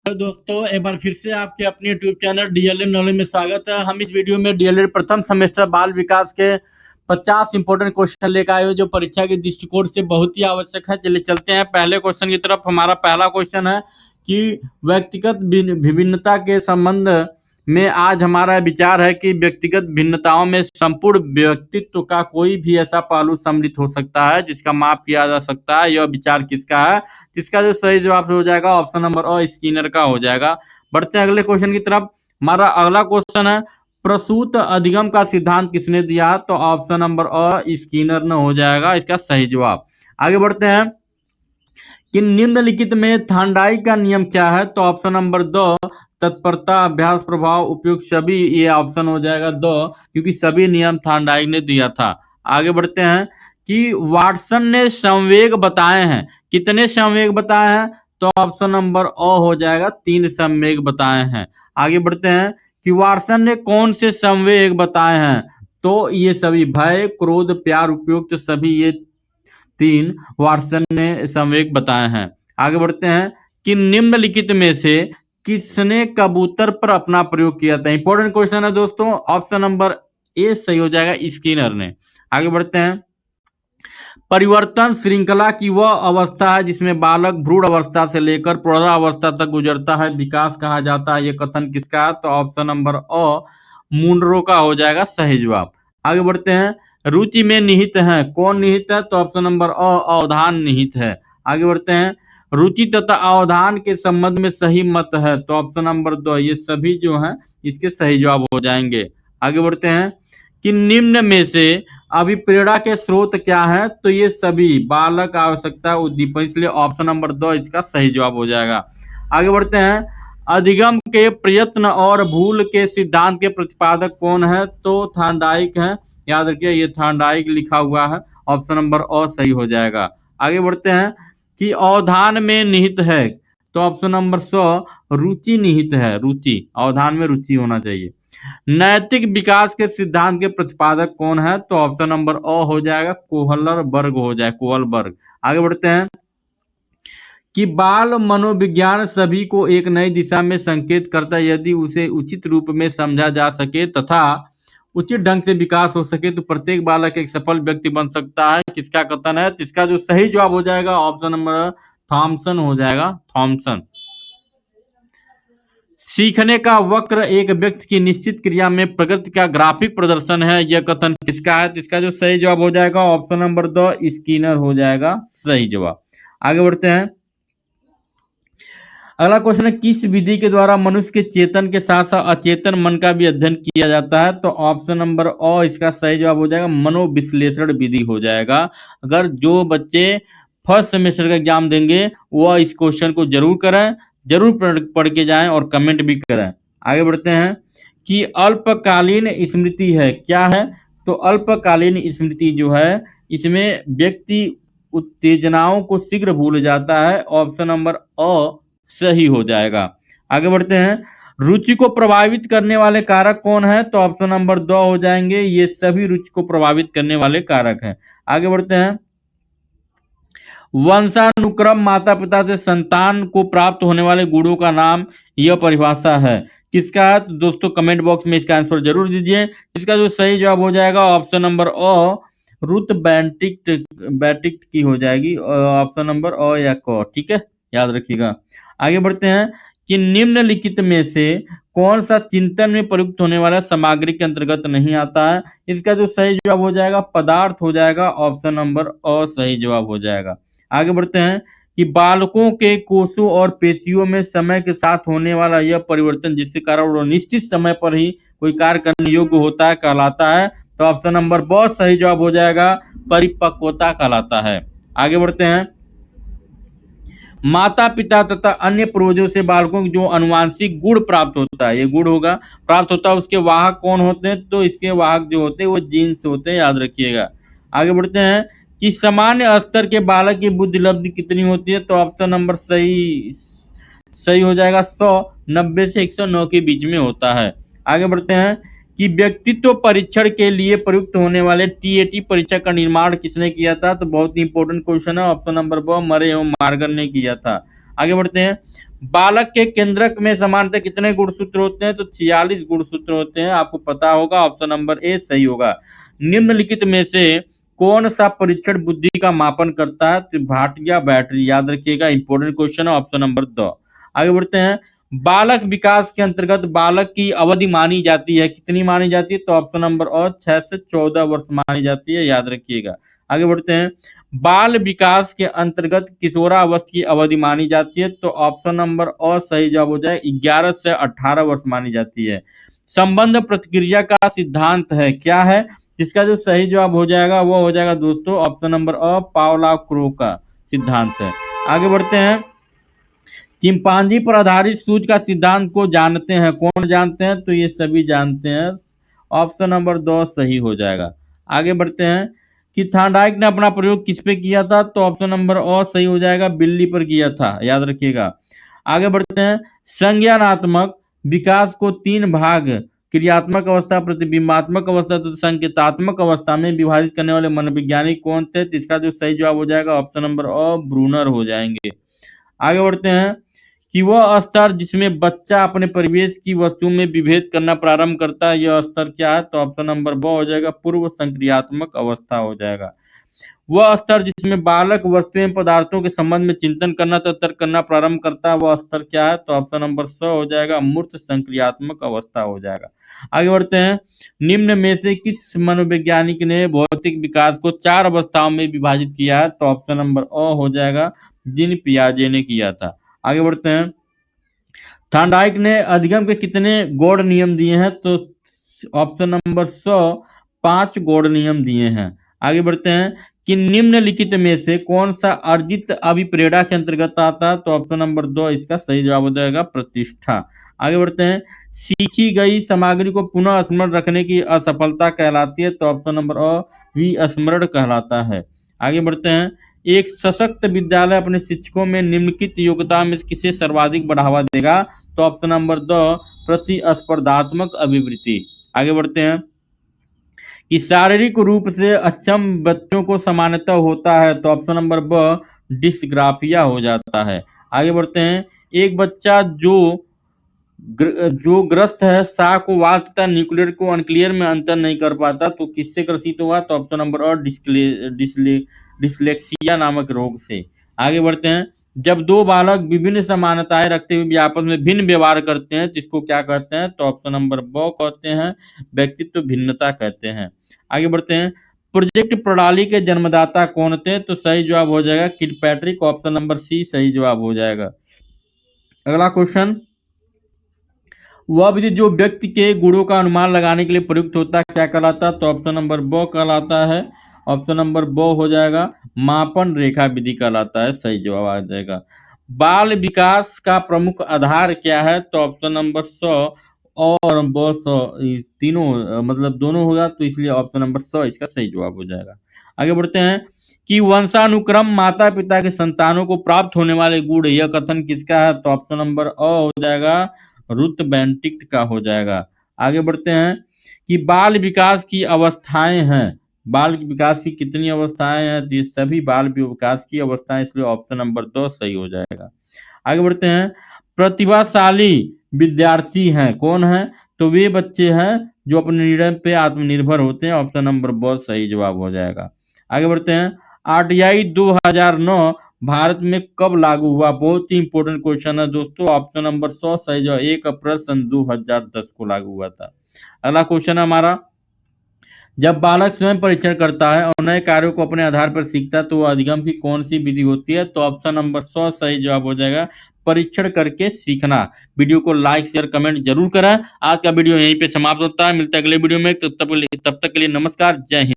Hello दोस्तों, एक बार फिर से आपके अपने यूट्यूब चैनल डीएलएड नॉलेज में स्वागत है। हम इस वीडियो में डीएलएड प्रथम सेमेस्टर बाल विकास के 50 इंपॉर्टेंट क्वेश्चन लेकर आए हुए जो परीक्षा के दृष्टिकोण से बहुत ही आवश्यक है। चलिए चलते हैं पहले क्वेश्चन की तरफ। हमारा पहला क्वेश्चन है कि व्यक्तिगत विभिन्नता के संबंध में आज हमारा विचार है कि व्यक्तिगत भिन्नताओं में संपूर्ण व्यक्तित्व का कोई भी ऐसा पहलू सम्मिलित हो सकता है जिसका माप किया जा सकता है। यह विचार किसका है? जिसका जो सही जवाब हो जाएगा ऑप्शन नंबर अ स्किनर का हो जाएगा। बढ़ते हैं अगले क्वेश्चन की तरफ। हमारा अगला क्वेश्चन है प्रसूत अधिगम का सिद्धांत किसने दिया? तो ऑप्शन नंबर अ स्किनर ने हो जाएगा इसका सही जवाब। आगे बढ़ते हैं कि निम्नलिखित में थांडाई का नियम क्या है? तो ऑप्शन नंबर दो तत्परता अभ्यास प्रभाव उपयुक्त सभी, ये ऑप्शन हो जाएगा दो, क्योंकि सभी नियम थांडाई ने दिया था। आगे बढ़ते हैं कि वाटसन ने संवेग बताए हैं। कितने संवेग बताए हैं? तो ऑप्शन नंबर अ हो जाएगा 3 संवेग बताए हैं। आगे बढ़ते हैं कि वाटसन ने कौन से संवेग बताए हैं? तो ये सभी भय क्रोध प्यार उपयुक्त सभी, ये 3 वाटसन ने संवेग बताए हैं। आगे बढ़ते हैं कि निम्नलिखित में से किसने कबूतर पर अपना प्रयोग किया था? इंपॉर्टेंट क्वेश्चन है दोस्तों। ऑप्शन नंबर ए सही हो जाएगा स्किनर ने। आगे बढ़ते हैं परिवर्तन श्रृंखला की वह अवस्था है जिसमें बालक भ्रूण अवस्था से लेकर प्रौढ़ावस्था तक गुजरता है, विकास कहा जाता है। यह कथन किसका है? तो ऑप्शन नंबर अ मुनरो का हो जाएगा सही जवाब। आगे बढ़ते हैं रुचि में निहित है। कौन निहित है? तो ऑप्शन नंबर अ अवधान निहित है। आगे बढ़ते हैं रुचि तथा अवधान के संबंध में सही मत है। तो ऑप्शन नंबर दो, ये सभी जो हैं इसके सही जवाब हो जाएंगे। आगे बढ़ते हैं कि निम्न में से अभिप्रेरणा के स्रोत क्या है? तो ये सभी बालक आवश्यकता उद्दीपन, इसलिए ऑप्शन नंबर दो इसका सही जवाब हो जाएगा। आगे बढ़ते हैं अधिगम के प्रयत्न और भूल के सिद्धांत के प्रतिपादक कौन है? तो थांडाइक है। याद रखिए ये थांडाइक लिखा हुआ है, ऑप्शन नंबर अ सही हो जाएगा। आगे बढ़ते हैं कि अवधान में निहित है। तो ऑप्शन नंबर 100 रुचि निहित है। रुचि, अवधान में रुचि होना चाहिए। नैतिक विकास के सिद्धांत के प्रतिपादक कौन है? तो ऑप्शन नंबर अ हो जाएगा कोहलरबर्ग हो जाए कोहलबर्ग। आगे बढ़ते हैं कि बाल मनोविज्ञान सभी को एक नई दिशा में संकेत करता है। यदि उसे उचित रूप में समझा जा सके तथा उचित ढंग से विकास हो सके तो प्रत्येक बालक एक सफल व्यक्ति बन सकता है। किसका कथन है? इसका जो सही जवाब हो जाएगा ऑप्शन नंबर थॉमसन हो जाएगा, थॉमसन। सीखने का वक्र एक व्यक्ति की निश्चित क्रिया में प्रगति का ग्राफिक प्रदर्शन है। यह कथन किसका है? इसका जो सही जवाब हो जाएगा ऑप्शन नंबर दो स्किनर हो जाएगा सही जवाब। आगे बढ़ते हैं अगला क्वेश्चन है किस विधि के द्वारा मनुष्य के चेतन के साथ साथ अचेतन मन का भी अध्ययन किया जाता है? तो ऑप्शन नंबर अ इसका सही जवाब हो जाएगा मनोविश्लेषण विधि हो जाएगा। अगर जो बच्चे फर्स्ट सेमेस्टर का एग्जाम देंगे वह इस क्वेश्चन को जरूर करें, जरूर पढ़ के जाएं और कमेंट भी करें। आगे बढ़ते हैं कि अल्पकालीन स्मृति है क्या है? तो अल्पकालीन स्मृति जो है इसमें व्यक्ति उत्तेजनाओं को शीघ्र भूल जाता है। ऑप्शन नंबर अ सही हो जाएगा। आगे बढ़ते हैं रुचि को प्रभावित करने वाले कारक कौन है? तो ऑप्शन नंबर दो हो जाएंगे, ये सभी रुचि को प्रभावित करने वाले कारक हैं। आगे बढ़ते हैं वंशानुक्रम माता पिता से संतान को प्राप्त होने वाले गुणों का नाम, यह परिभाषा है। किसका है? तो दोस्तों कमेंट बॉक्स में इसका आंसर जरूर दीजिए। इसका जो सही जवाब हो जाएगा ऑप्शन नंबर अ रुथ बेंटिक्ट बेटिक्ट की हो जाएगी, ऑप्शन नंबर अ या क, ठीक है, याद रखिएगा। आगे बढ़ते हैं कि निम्नलिखित में से कौन सा चिंतन में प्रयुक्त होने वाला सामग्री के अंतर्गत नहीं आता है? इसका जो सही जवाब हो जाएगा पदार्थ हो जाएगा, ऑप्शन नंबर अ सही जवाब हो जाएगा। आगे बढ़ते हैं कि बालकों के कोषों और पेशियों में समय के साथ होने वाला यह परिवर्तन जिसके कारण वो निश्चित समय पर ही कोई कार्य करने योग्य होता है कहलाता है। तो ऑप्शन नंबर ब सही जवाब हो जाएगा परिपक्वता कहलाता है। आगे बढ़ते हैं माता पिता तथा अन्य पूर्वजों से बालकों को जो अनुवांशिक गुण प्राप्त होता है, ये गुण होगा प्राप्त होता है, उसके वाहक कौन होते हैं? तो इसके वाहक जो होते हैं वो जीन्स होते हैं, याद रखिएगा। आगे बढ़ते हैं कि सामान्य स्तर के बालक की बुद्धि लब्धि कितनी होती है? तो ऑप्शन नंबर सही सही हो जाएगा 190 से 109 के बीच में होता है। आगे बढ़ते हैं कि व्यक्तित्व परीक्षण के लिए प्रयुक्त होने वाले टीएटी परीक्षा का निर्माण किसने किया था? तो बहुत ही इंपॉर्टेंट क्वेश्चन है, ऑप्शन नंबर ब मरे एवं मार्गन ने किया था। आगे बढ़ते हैं बालक के केंद्रक में सामान्यतः कितने गुणसूत्र होते हैं? तो 46 गुणसूत्र होते हैं, आपको पता होगा। ऑप्शन नंबर ए सही होगा। निम्नलिखित में से कौन सा परीक्षण बुद्धि का मापन करता है? तो भाटिया बैटरी, याद रखिएगा, इंपॉर्टेंट क्वेश्चन है। Option number 2। आगे बढ़ते हैं। बालक विकास के अंतर्गत बालक की अवधि मानी जाती है, कितनी मानी जाती है? तो ऑप्शन नंबर और 6 से 14 वर्ष मानी जाती है, याद रखिएगा। आगे बढ़ते हैं। बाल विकास के अंतर्गत किशोरावस्था की अवधि मानी जाती है, तो ऑप्शन नंबर और सही जवाब हो जाए 11 से 18 वर्ष मानी जाती है। संबंध प्रतिक्रिया का सिद्धांत है, क्या है? जिसका जो सही जवाब हो जाएगा वो हो जाएगा दोस्तों ऑप्शन नंबर अ, पावला क्रो का सिद्धांत है। आगे बढ़ते हैं। चिंपांजी पर आधारित सूझ का सिद्धांत को जानते हैं, कौन जानते हैं? तो ये सभी जानते हैं। ऑप्शन नंबर 2 सही हो जाएगा। आगे बढ़ते हैं कि थॉर्नडाइक ने अपना प्रयोग किस पे किया था? तो ऑप्शन नंबर और सही हो जाएगा, बिल्ली पर किया था, याद रखिएगा। आगे बढ़ते हैं। संज्ञानात्मक विकास को 3 भाग, क्रियात्मक अवस्था, प्रतिबिंबात्मक अवस्था तो संकेतात्मक अवस्था में विभाजित करने वाले मनोवैज्ञानिक कौन थे? तो इसका जो सही जवाब हो जाएगा ऑप्शन नंबर अ, ब्रूनर हो जाएंगे। आगे बढ़ते हैं कि वह स्तर जिसमें बच्चा अपने परिवेश की वस्तु में विभेद करना प्रारंभ करता है, यह स्तर क्या है? तो ऑप्शन नंबर ब हो जाएगा, पूर्व संक्रियात्मक अवस्था हो जाएगा। वह स्तर जिसमें बालक वस्तुएं पदार्थों के संबंध में चिंतन करना तथा तर्क करना प्रारंभ करता है, वह स्तर क्या है? तो ऑप्शन नंबर स हो जाएगा, मूर्त संक्रियात्मक अवस्था हो जाएगा। आगे बढ़ते हैं। निम्न में से किस मनोवैज्ञानिक ने भौतिक विकास को 4 अवस्थाओं में विभाजित किया है? तो ऑप्शन नंबर अ हो जाएगा, जीन पियाजे ने किया था। आगे बढ़ते हैं। थॉर्नडाइक ने अधिगम के कितने गौड़ नियम दिए हैं? तो ऑप्शन नंबर 100 5 गौड़ नियम दिए हैं। आगे बढ़ते हैं कि निम्नलिखित में से कौन सा अर्जित अभिप्रेरणा के अंतर्गत आता है? तो ऑप्शन नंबर 2 इसका सही जवाब हो जाएगा, प्रतिष्ठा। आगे बढ़ते हैं। सीखी गई सामग्री को पुनः स्मरण रखने की असफलता कहलाती है, तो ऑप्शन नंबर अ, विस्मरण कहलाता है। आगे बढ़ते हैं। एक सशक्त विद्यालय अपने शिक्षकों में निम्नलिखित योग्यता में से किसे सर्वाधिक बढ़ावा देगा? तो ऑप्शन नंबर 2 प्रतिस्पर्धात्मक अभिवृत्ति। आगे बढ़ते हैं कि शारीरिक रूप से अक्षम बच्चों को सामान्यतः होता है, तो ऑप्शन नंबर ब डिस्ग्राफिया हो जाता है। आगे बढ़ते हैं। एक बच्चा जो ग्रस्त है शाह को वाल तथा न्यूक्लियर को अनक्लियर में अंतर नहीं कर पाता, तो किससे ग्रसित होगा? तो ऑप्शन नंबर और डिसलेक्सिया नामक रोग से। आगे बढ़ते हैं। जब दो बालक विभिन्न समानताएं रखते हुए भी आपस में भिन्न व्यवहार करते हैं तो इसको क्या कहते हैं? तो ऑप्शन नंबर ब कहते हैं, व्यक्तित्व भिन्नता कहते हैं। आगे बढ़ते हैं। प्रोजेक्ट प्रणाली के जन्मदाता कौन थे? तो सही जवाब हो जाएगा किलपैट्रिक, ऑप्शन नंबर सी सही जवाब हो जाएगा। अगला क्वेश्चन। वह विधि जो व्यक्ति के गुणों का अनुमान लगाने के लिए प्रयुक्त होता है क्या कहलाता है? तो ऑप्शन नंबर ब कहलाता है। ऑप्शन नंबर ब हो जाएगा, मापन रेखा विधि कहलाता है, सही जवाब आ जाएगा। बाल विकास का प्रमुख आधार क्या है? तो ऑप्शन नंबर 100 और ब 100 तीनों मतलब दोनों होगा, तो इसलिए ऑप्शन नंबर 100 इसका सही जवाब हो जाएगा। आगे बढ़ते हैं कि वंशानुक्रम माता पिता के संतानों को प्राप्त होने वाले गुण, यह कथन किसका है? तो ऑप्शन नंबर अ हो जाएगा, रुथ बेंटिक्ट का हो जाएगा। आगे बढ़ते हैं कि बाल विकास की अवस्थाएं हैं, बाल विकास की कितनी अवस्थाएं हैं? तो ये सभी बाल विकास की अवस्थाएं, इसलिए ऑप्शन नंबर 2 सही हो जाएगा। आगे बढ़ते हैं। प्रतिभाशाली विद्यार्थी हैं, कौन है? तो वे बच्चे हैं जो अपने निर्णय पे आत्मनिर्भर होते हैं, ऑप्शन नंबर ब सही जवाब हो जाएगा। आगे बढ़ते हैं। आरटीआई 2009 भारत में कब लागू हुआ? बहुत ही इंपॉर्टेंट क्वेश्चन है दोस्तों, ऑप्शन नंबर 100 सही जवाब, 1 अप्रैल सन 2010 को लागू हुआ था। अगला क्वेश्चन है हमारा। जब बालक स्वयं परीक्षण करता है और नए कार्यों को अपने आधार पर सीखता है तो वह अधिगम की कौन सी विधि होती है? तो ऑप्शन नंबर 100 सही जवाब हो जाएगा, परीक्षण करके सीखना। वीडियो को लाइक शेयर कमेंट जरूर करें। आज का वीडियो यहीं पे समाप्त होता है, मिलता है अगले वीडियो में, तो तब तक के लिए नमस्कार, जय हिंद।